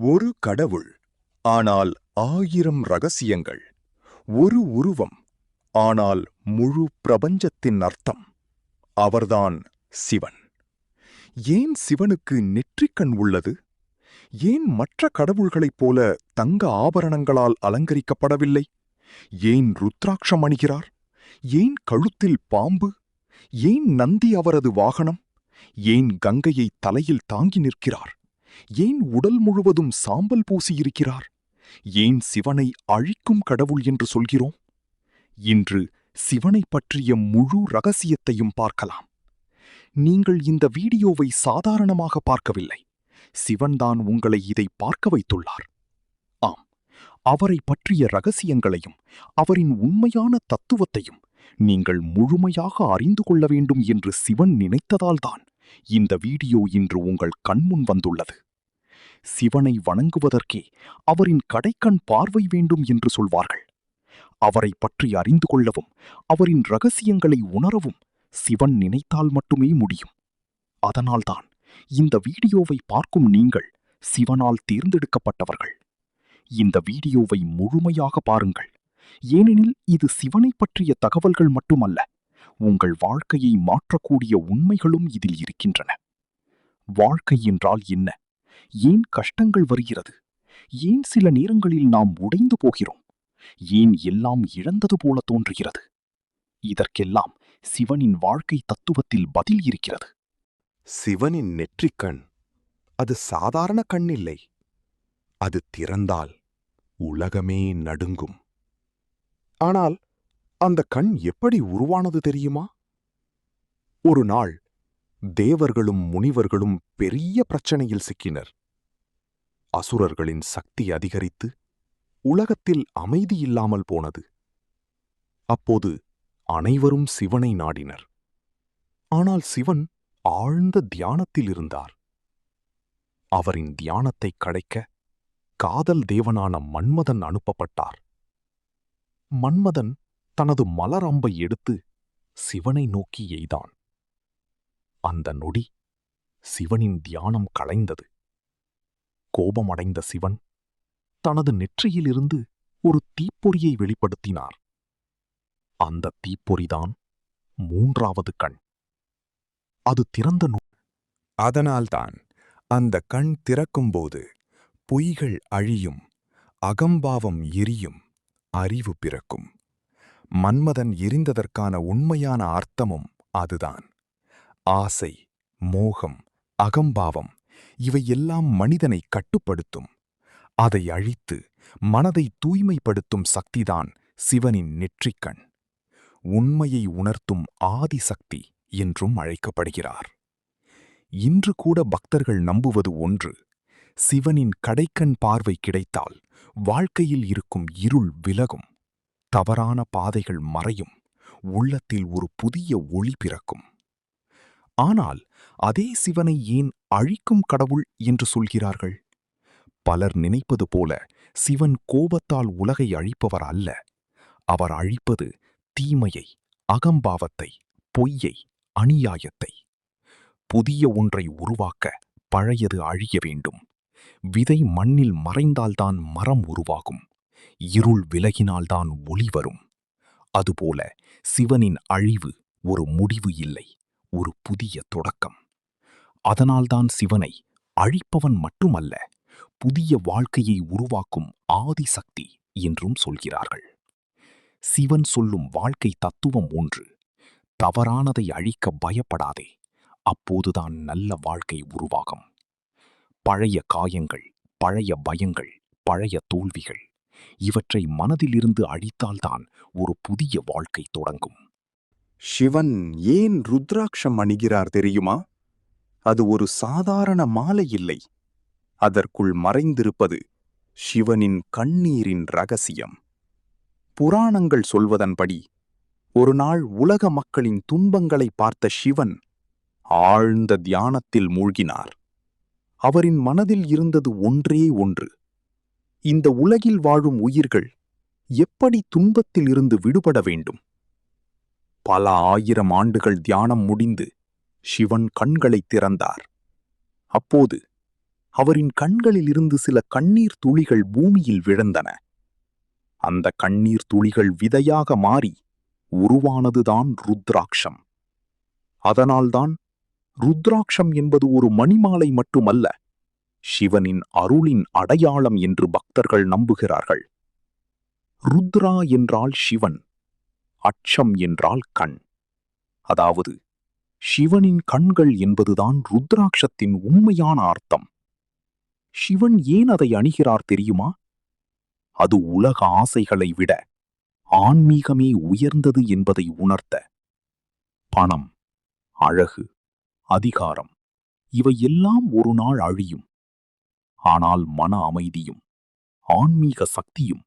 ஒரு கடவுள், ஆனால் 1000 ரகசியங்கள். ஒரு உருவம், ஆனால் முழு பிரபஞ்சத்தின் அர்த்தம். அவர்தான் சிவன். ஏன் சிவனுக்கு நெற்றிக்கண் உள்ளது? ஏன் மற்ற கடவுள்களைப் போல தங்க ஆபரணங்களால் அலங்கரிக்கப்படவில்லை? ஏன் ருத்ராட்சம் அணிகிறார்? ஏன் கழுத்தில் பாம்பு? ஏன் நந்தி அவரது வாகனம்? ஏன் கங்கையை தலையில் தாங்கி நிற்கிறார்? ஏன் உடல் முழுவதும் சாம்பல் பூசியிருக்கிறார்? ஏன் சிவனை அழிக்கும் கடவுள் என்று சொல்கிறோம்? இன்று சிவனை பற்றிய முழு ரகசியத்தையும் பார்க்கலாம். நீங்கள் இந்த வீடியோவை சாதாரணமாக பார்க்கவில்லை. சிவன்தான் உங்களை இதை பார்க்க வைத்துள்ளார். ஆம், அவரை பற்றிய ரகசியங்களையும் அவரின் உண்மையான தத்துவத்தையும் நீங்கள் முழுமையாக அறிந்து கொள்ள வேண்டும் என்று சிவன் நினைத்ததால்தான் இந்த வீடியோ இன்று உங்கள் கண்முன் வந்துள்ளது. சிவனை வணங்குவதற்கே அவரின் கடைக்கண் பார்வை வேண்டும் என்று சொல்வார்கள். அவரை பற்றி அறிந்து கொள்ளவும் அவரின் ரகசியங்களை உணரவும் சிவன் நினைத்தால் மட்டுமே முடியும். அதனால்தான் இந்த வீடியோவை பார்க்கும் நீங்கள் சிவனால் தேர்ந்தெடுக்கப்பட்டவர்கள். இந்த வீடியோவை முழுமையாக பாருங்கள். ஏனெனில் இது சிவனை பற்றிய தகவல்கள் மட்டுமல்ல, உங்கள் வாழ்க்கையை மாற்றக்கூடிய உண்மைகளும் இதில் இருக்கின்றன. வாழ்க்கை என்றால் என்ன? ஏன் கஷ்டங்கள் வருகிறது? ஏன் சில நேரங்களில் நாம் உடைந்து போகிறோம்? ஏன் எல்லாம் இழந்தது போல தோன்றுகிறது? இதற்கெல்லாம் சிவனின் வாழ்க்கை தத்துவத்தில் பதில் இருக்கிறது. சிவனின் நெற்றிக்கண் அது சாதாரண கண்ணில்லை. அது திறந்தால் உலகமே நடுங்கும். ஆனால் அந்த கண் எப்படி உருவானது தெரியுமா? ஒரு நாள் தேவர்களும் முனிவர்களும் பெரிய பிரச்சனையில் சிக்கினர். அசுரர்களின் சக்தி அதிகரித்து உலகத்தில் அமைதி இல்லாமல் போனது. அப்போது அனைவரும் சிவனை நாடினர். ஆனால் சிவன் ஆழ்ந்த தியானத்தில் இருந்தார். அவரின் தியானத்தை கடைக்க காதல் தேவனான மன்மதன் அனுப்பப்பட்டார். மன்மதன் தனது மலர் அம்பை எடுத்து சிவனை நோக்கி எய்தான். அந்த நொடி சிவனின் தியானம் கலைந்தது. கோபமடைந்த சிவன் தனது நெற்றியிலிருந்து ஒரு தீப்பொறியை வெளிப்படுத்தினார். அந்த தீப்பொறிதான் 3வது கண். அது திறந்த அதனால்தான் அந்த கண் திறக்கும்போது பொய்கள் அழியும், அகம்பாவம் எரியும், அறிவு பிறக்கும். மன்மதன் எரிந்ததற்கான உண்மையான அர்த்தமும் அதுதான். ஆசை, மோகம், அகம்பாவம் இவையெல்லாம் மனிதனை கட்டுப்படுத்தும். அதை அழித்து மனதை தூய்மைப்படுத்தும் சக்திதான் சிவனின் நெற்றிக்கண். உண்மையை உணர்த்தும் ஆதிசக்தி என்றும் அழைக்கப்படுகிறார். இன்று கூட பக்தர்கள் நம்புவது ஒன்று: சிவனின் கடைக்கண் பார்வை கிடைத்தால் வாழ்க்கையில் இருக்கும் இருள் விலகும், தவறான பாதைகள் மறையும், உள்ளத்தில் ஒரு புதிய ஒளி பிறக்கும். ஆனால் அதே சிவனை ஏன் அழிக்கும் கடவுள் என்று சொல்கிறார்கள்? பலர் நினைப்பது போல சிவன் கோபத்தால் உலகை அழிப்பவர் அல்ல. அவர் அழிப்பது தீமையை, அகம்பாவத்தை, பொய்யை, அநியாயத்தை. புதிய ஒன்றை உருவாக்க பழையது அழிய வேண்டும். விதை மண்ணில் மறைந்தால்தான் மரம் உருவாகும். இருள் விலகினால்தான் ஒளி வரும். அதுபோல சிவனின் அழிவு ஒரு முடிவு இல்லை, ஒரு புதிய தொடக்கம். அதனால்தான் சிவனை அழிப்பவன் மட்டுமல்ல, புதிய வாழ்க்கையை உருவாக்கும் ஆதிசக்தி என்றும் சொல்கிறார்கள். சிவன் சொல்லும் வாழ்க்கை தத்துவம் ஒன்று: தவறானதை அழிக்க பயப்படாதே, அப்போதுதான் நல்ல வாழ்க்கை உருவாகும். பழைய காயங்கள், பழைய பயங்கள், பழைய தோல்விகள் இவற்றை மனதிலிருந்து அழித்தால்தான் ஒரு புதிய வாழ்க்கை தொடங்கும். சிவன் ஏன் ருத்ராட்சம் அணிகிறார் தெரியுமா? அது ஒரு சாதாரண மாலை இல்லை. அதற்குள் மறைந்திருப்பது சிவனின் கண்ணீரின் ரகசியம். புராணங்கள் சொல்வதன்படி ஒரு நாள் உலக மக்களின் துன்பங்களை பார்த்த சிவன் ஆழ்ந்த தியானத்தில் மூழ்கினார். அவரின் மனதில் இருந்தது ஒன்றே ஒன்று: இந்த உலகில் வாழும் உயிர்கள் எப்படி துன்பத்தில் இருந்து விடுபட வேண்டும். பல 1000 ஆண்டுகள் தியானம் முடிந்து சிவன் கண்களை திறந்தார். அப்போது அவரின் கண்களிலிருந்து சில கண்ணீர் துளிகள் பூமியில் விழுந்தன. அந்த கண்ணீர் துளிகள் விதையாக மாறி உருவானதுதான் ருத்ராட்சம். அதனால்தான் ருத்ராட்சம் என்பது ஒரு மணிமாலை மட்டுமல்ல, சிவனின் அருளின் அடையாளம் என்று பக்தர்கள் நம்புகிறார்கள். ருத்ரா என்றால் சிவன், அட்சம் என்றால் கண். அதாவது சிவனின் கண்கள் என்பதுதான் ருத்ராட்சத்தின் உண்மையான அர்த்தம். சிவன் ஏன் அதை அணிகிறார் தெரியுமா? அது உலக ஆசைகளை விட ஆன்மீகமே உயர்ந்தது என்பதை உணர்த்த. பணம், அழகு, அதிகாரம் இவை எல்லாம் ஒரு நாள் அழியும். ஆனால் மன அமைதியும் ஆன்மீக சக்தியும்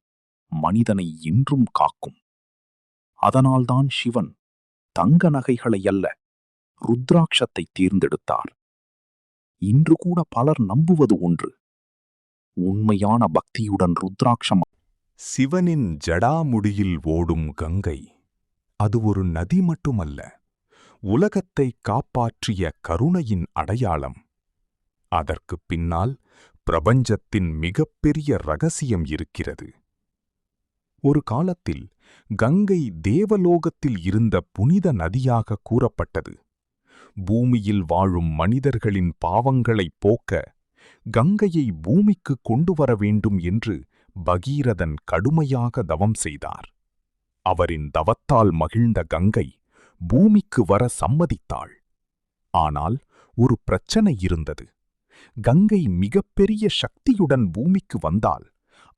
மனிதனை என்றும் காக்கும். அதனால்தான் சிவன் தங்க நகைகளை அல்ல, ருத்ராட்சத்தை தேர்ந்தெடுத்தார். இன்று கூட பலர் நம்புவது ஒன்று. உண்மையான பக்தியுடன் ருத்ராட்சம். சிவனின் ஜடாமுடியில் ஓடும் கங்கை அது ஒரு நதி மட்டுமல்ல, உலகத்தை காப்பாற்றிய கருணையின் அடையாளம். அதற்குப் பின்னால் பிரபஞ்சத்தின் மிகப்பெரிய ரகசியம் இருக்கிறது. ஒரு காலத்தில் கங்கை தேவலோகத்தில் இருந்த புனித நதியாக கூறப்பட்டது. பூமியில் வாழும் மனிதர்களின் பாவங்களைப் போக்க கங்கையை பூமிக்கு கொண்டு வர வேண்டும் என்று பகீரதன் கடுமையாக தவம் செய்தார். அவரின் தவத்தால் மகிழ்ந்த கங்கை பூமிக்கு வர சம்மதித்தாள். ஆனால் ஒரு பிரச்சனை இருந்தது. கங்கை மிகப்பெரிய சக்தியுடன் பூமிக்கு வந்தால்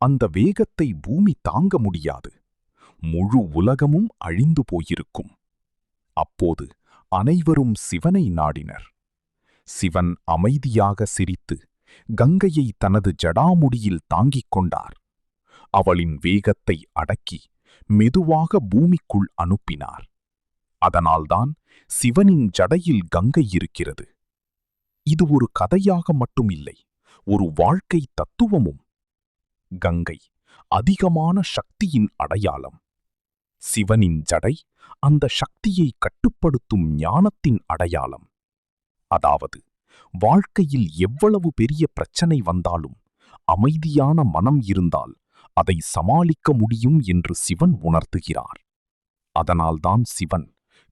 அந்த வேகத்தை பூமி தாங்க முடியாது. முழு உலகமும் அழிந்து போயிருக்கும். அப்போது அனைவரும் சிவனை நாடினர். சிவன் அமைதியாக சிரித்து கங்கையை தனது ஜடாமுடியில் தாங்கிக் கொண்டார். அவளின் வேகத்தை அடக்கி மெதுவாக பூமிக்குள் அனுப்பினார். அதனால்தான் சிவனின் ஜடையில் கங்கை இருக்கிறது. இது ஒரு கதையாக மட்டும் இல்லை, ஒரு வாழ்க்கை தத்துவமும். கங்கை அதிகமான சக்தியின் அடையாளம். சிவனின் ஜடை அந்த சக்தியை கட்டுப்படுத்தும் ஞானத்தின் அடையாளம். அதாவது வாழ்க்கையில் எவ்வளவு பெரிய பிரச்சனை வந்தாலும் அமைதியான மனம் இருந்தால் அதை சமாளிக்க முடியும் என்று சிவன் உணர்த்துகிறார். அதனால்தான் சிவன்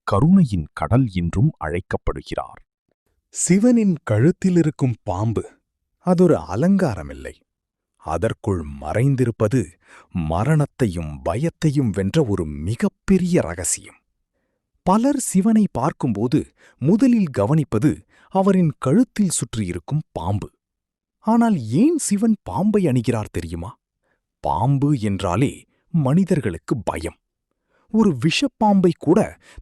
கருணையின் கடல் என்றும் அழைக்கப்படுகிறார். சிவனின் கழுத்திலிருக்கும் பாம்பு அதொரு அலங்காரமில்லை. அதற்குள் மறைந்திருப்பது மரணத்தையும் பயத்தையும் வென்ற ஒரு மிகப்பெரிய ரகசியம். பலர் சிவனை பார்க்கும்போது முதலில் கவனிப்பது அவரின் கழுத்தில் சுற்றியிருக்கும் பாம்பு. ஆனால் ஏன் சிவன் பாம்பை அணிகிறார் தெரியுமா? பாம்பு என்றாலே மனிதர்களுக்கு பயம். ஒரு விஷப்பாம்பை கூட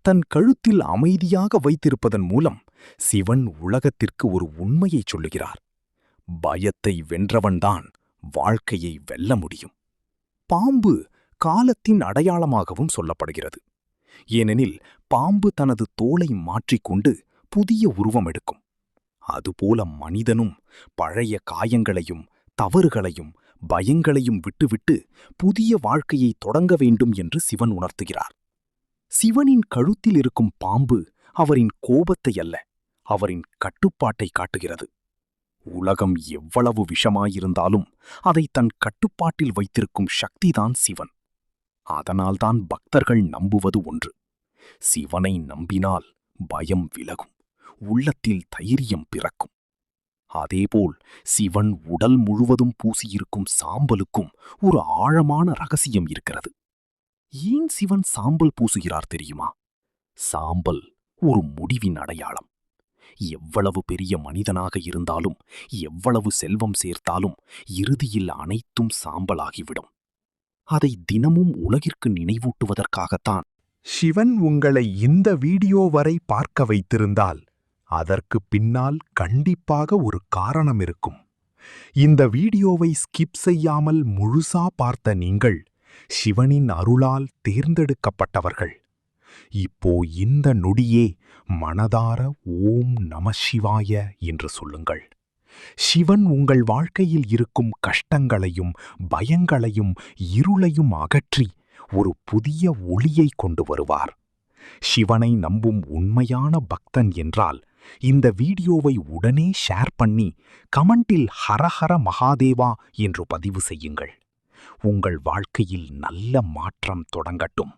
தன் கழுத்தில் அமைதியாக வைத்திருப்பதன் மூலம் சிவன் உலகத்திற்கு ஒரு உண்மையைச் சொல்லுகிறார். பயத்தை வென்றவன்தான் வாழ்க்கையை வெல்ல முடியும். பாம்பு காலத்தின் அடையாளமாகவும் சொல்லப்படுகிறது. ஏனெனில் பாம்பு தனது தோலை மாற்றிக்கொண்டு புதிய உருவம் எடுக்கும். அதுபோல மனிதனும் பழைய காயங்களையும் தவறுகளையும் பயங்களையும் விட்டுவிட்டு புதிய வாழ்க்கையை தொடங்க வேண்டும் என்று சிவன் உணர்த்துகிறார். சிவனின் கழுத்தில் இருக்கும் பாம்பு அவரின் கோபத்தை அல்ல, அவரின் கட்டுப்பாட்டை காட்டுகிறது. உலகம் எவ்வளவு விஷமாயிருந்தாலும் அதை தன் கட்டுப்பாட்டில் வைத்திருக்கும் சக்திதான் சிவன். அதனால்தான் பக்தர்கள் நம்புவது ஒன்று: சிவனை நம்பினால் பயம் விலகும், உள்ளத்தில் தைரியம் பிறக்கும். அதேபோல் சிவன் உடல் முழுவதும் பூசியிருக்கும் சாம்பலுக்கும் ஒரு ஆழமான ரகசியம் இருக்கிறது. ஏன் சிவன் சாம்பல் பூசுகிறார் தெரியுமா? சாம்பல் ஒரு முடிவின் அடையாளம். எவ்வளவு பெரிய மனிதனாக இருந்தாலும், எவ்வளவு செல்வம் சேர்த்தாலும் இறுதியில் அனைத்தும் சாம்பலாகிவிடும். அதை தினமும் உலகிற்கு நினைவூட்டுவதற்காகத்தான் சிவன் உங்களை இந்த வீடியோ வரை பார்க்க வைத்திருந்தால் அதற்கு பின்னால் கண்டிப்பாக ஒரு காரணம் இருக்கும். இந்த வீடியோவை ஸ்கிப் செய்யாமல் முழுசா பார்த்த நீங்கள் சிவனின் அருளால் தேர்ந்தெடுக்கப்பட்டவர்கள். இப்போ இந்த நொடியே மனதார ஓம் நம சிவாய என்று சொல்லுங்கள். சிவன் உங்கள் வாழ்க்கையில் இருக்கும் கஷ்டங்களையும் பயங்களையும் இருளையும் அகற்றி ஒரு புதிய ஒளியை கொண்டு வருவார். சிவனை நம்பும் உண்மையான பக்தன் என்றால் இந்த வீடியோவை உடனே ஷேர் பண்ணி கமெண்டில் ஹரஹர மகாதேவா என்று பதிவு செய்யுங்கள். உங்கள் வாழ்க்கையில் நல்ல மாற்றம் தொடங்கட்டும்.